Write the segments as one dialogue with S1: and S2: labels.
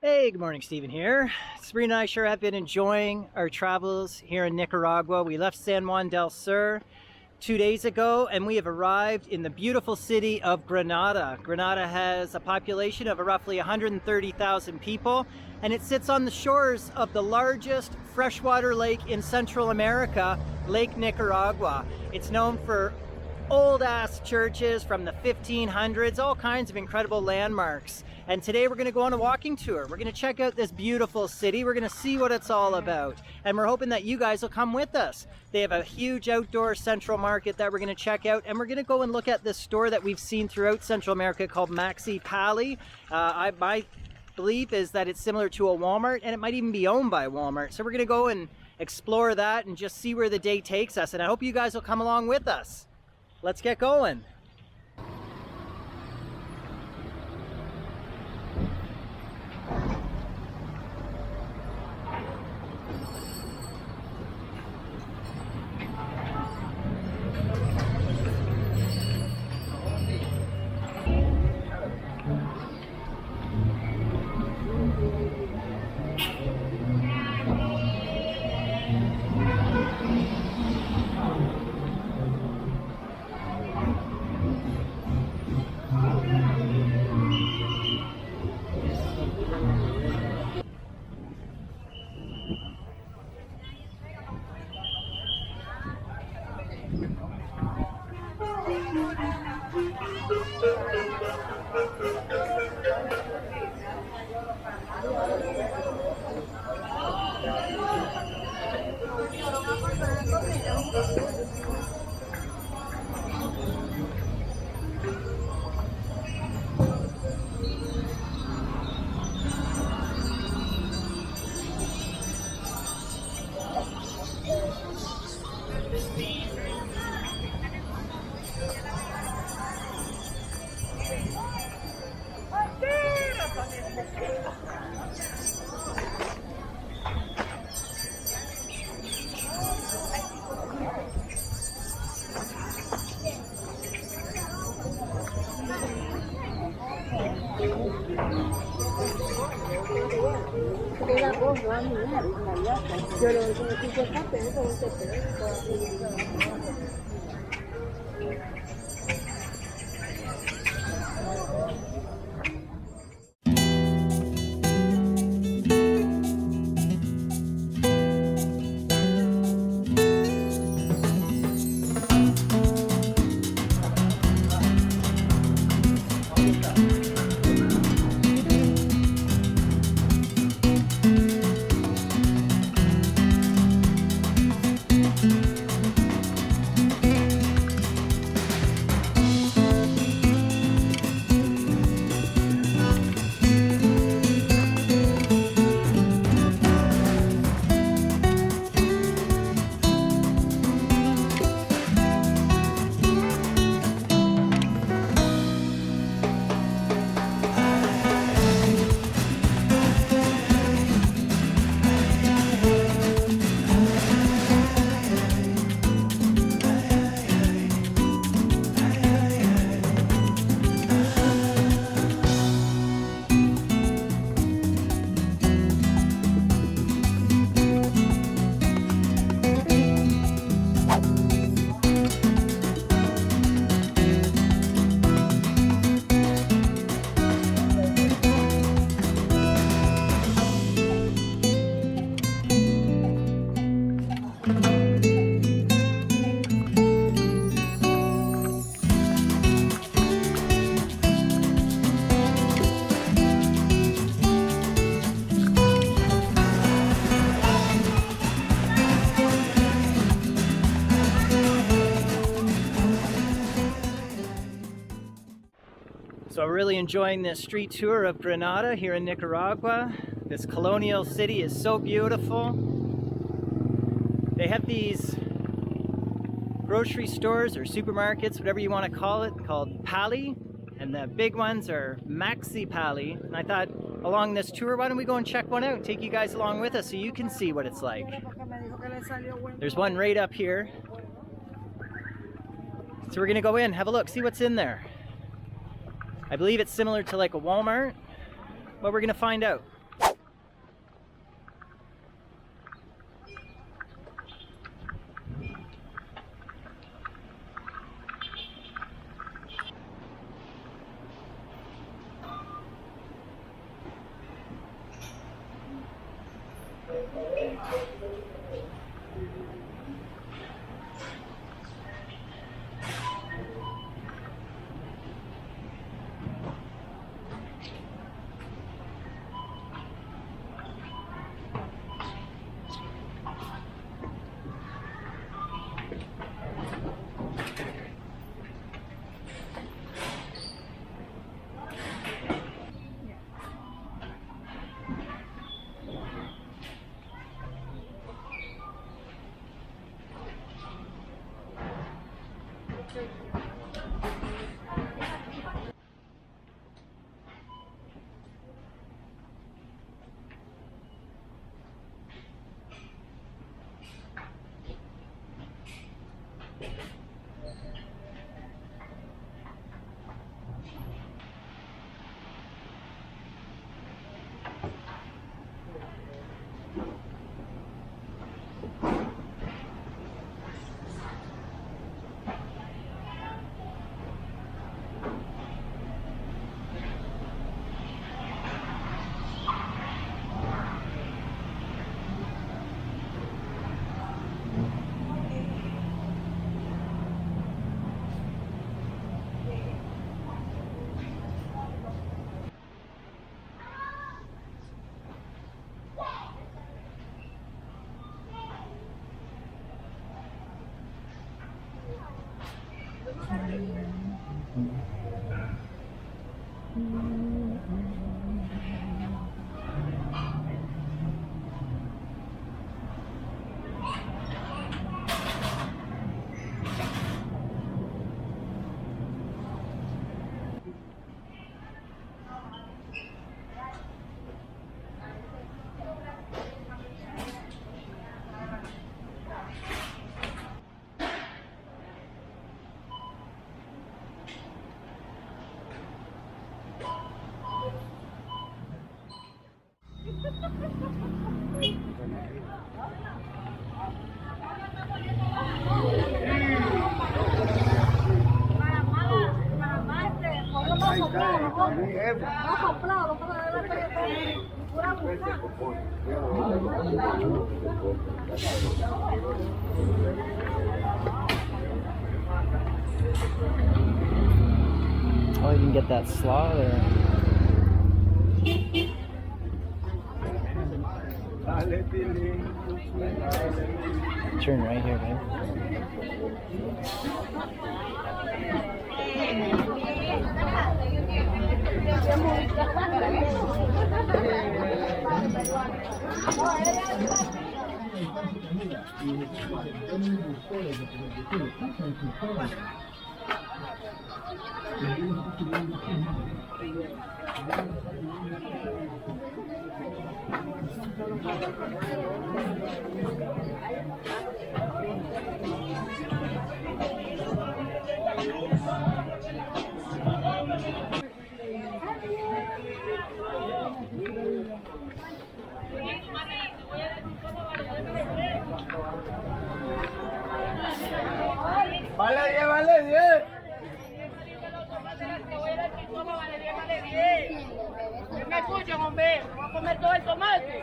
S1: Hey, good morning, Stephen here. Sabrina and I sure have been enjoying our travels here in Nicaragua. We left San Juan del Sur 2 days ago and we have arrived in the beautiful city of Granada. Granada has a population of roughly 130,000 people and it sits on the shores of the largest freshwater lake in Central America, Lake Nicaragua. It's known for old-ass churches from the 1500s, all kinds of incredible landmarks. And today we're going to go on a walking tour. We're going to check out this beautiful city. We're going to see what it's all about. And we're hoping that you guys will come with us. They have a huge outdoor central market that we're going to check out. And we're going to go and look at this store that we've seen throughout Central America called MaxiPali. My belief is that it's similar to a Walmart, and it might even be owned by Walmart. So we're going to go and explore that and just see where the day takes us. And I hope you guys will come along with us. Let's get going. So I'm really enjoying this street tour of Granada here in Nicaragua. This colonial city is so beautiful. They have these grocery stores or supermarkets, whatever you want to call it, called Pali, and the big ones are MaxiPali. And I thought along this tour, why don't we go and check one out, take you guys along with us so you can see what it's like. There's one right up here. So we're gonna go in, have a look, see what's in there. I believe it's similar to like a Walmart, but we're gonna find out. Oh, you can get that slaw there. Turn right here, babe.
S2: Vale 10. ¿Me escuchan, hombre? ¿Me voy a comer todo el tomate?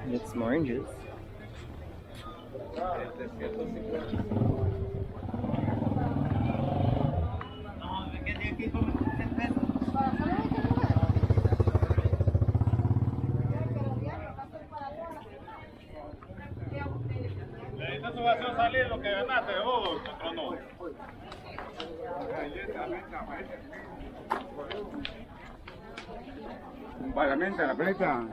S1: Get some oranges.
S3: Eso va a salir lo que ganaste, o no. Vagamente la preta.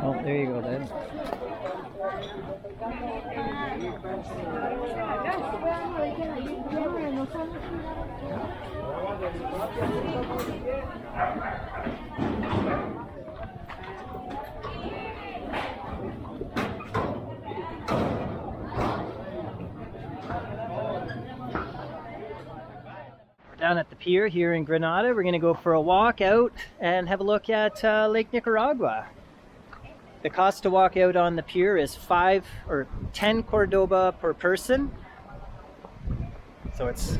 S1: Oh, there you go then. Down at the pier here in Granada. We're going to go for a walk out and have a look at Lake Nicaragua. The cost to walk out on the pier is 5 or 10 Cordoba per person. So it's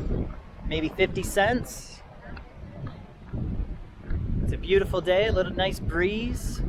S1: maybe 50 cents. It's a beautiful day, a little nice breeze.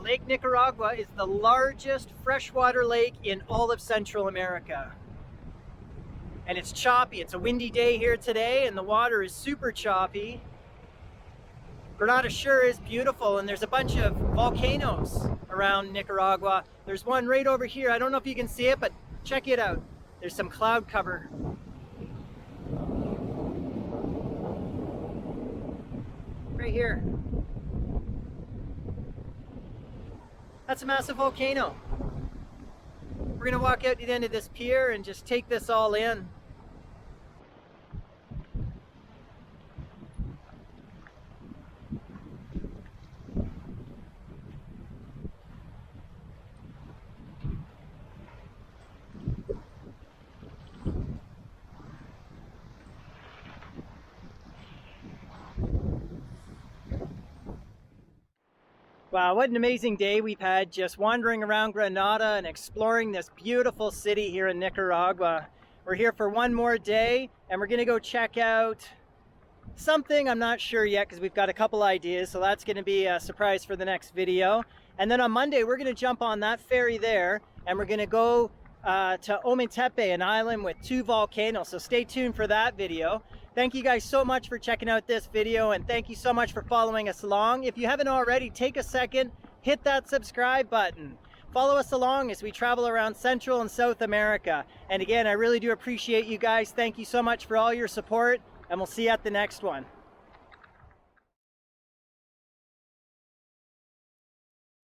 S1: Lake Nicaragua is the largest freshwater lake in all of Central America. And it's choppy. It's a windy day here today and the water is super choppy. Granada sure is beautiful, and there's a bunch of volcanoes around Nicaragua. There's one right over here. I don't know if you can see it, but check it out. There's some cloud cover. Right here. That's a massive volcano. We're gonna walk out to the end of this pier and just take this all in. Wow, what an amazing day we've had just wandering around Granada and exploring this beautiful city here in Nicaragua. We're here for one more day and we're gonna go check out something. I'm not sure yet because we've got a couple ideas, so that's gonna be a surprise for the next video. And then on Monday, we're gonna jump on that ferry there and we're gonna go to Ometepe, an island with 2 volcanoes. So stay tuned for that video. Thank you guys so much for checking out this video, and thank you so much for following us along. If you haven't already, take a second, hit that subscribe button. Follow us along as we travel around Central and South America. And again, I really do appreciate you guys. Thank you so much for all your support, and we'll see you at the next one.